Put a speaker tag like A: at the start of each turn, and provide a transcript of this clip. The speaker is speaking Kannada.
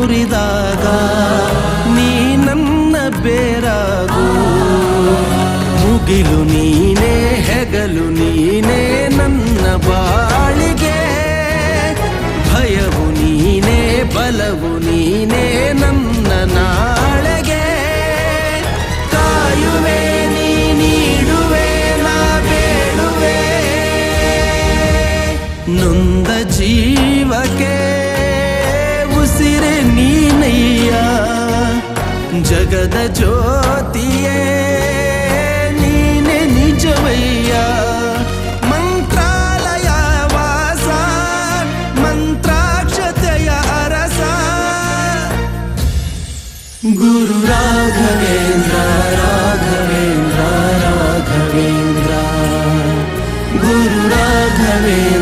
A: ಮುರಿದಾಗ ನೀ ನನ್ನ ಬೇರಾಗು. ಮುಗಿಲು ನೀನೇ ಹೆಗಲು ನೀನೇ ನನ್ನ ಬಾಳಿಗೆ. ಭಯವು ನೀನೇ ಬಲವು ನೀನೇ ನನ್ನ ನಾಳೆಗೆ. ಕಾಯುವೆ ನೀ ನೀಡುವೆ ನಾ ಬೇಡುವೆ. ನೊಂದ ಜೀವಕ್ಕೆ ಉಸಿರೆ ನೀನಯ್ಯ. ಜಗದ ಜ್ಯೋತಿಯೇ ನೀನೆ ನಿಜವಯ್ಯ. ಮಂತ್ರಾಲಯ ವಾಸ ಮಂತ್ರಾಕ್ಷತೆಯ ಅರಸ. ಗುರು ರಾಘವೇಂದ್ರ ರಾಘವೇಂದ್ರ ರಾಘವೇಂದ್ರ. ಗುರು ರಾಘವೇಂದ್ರ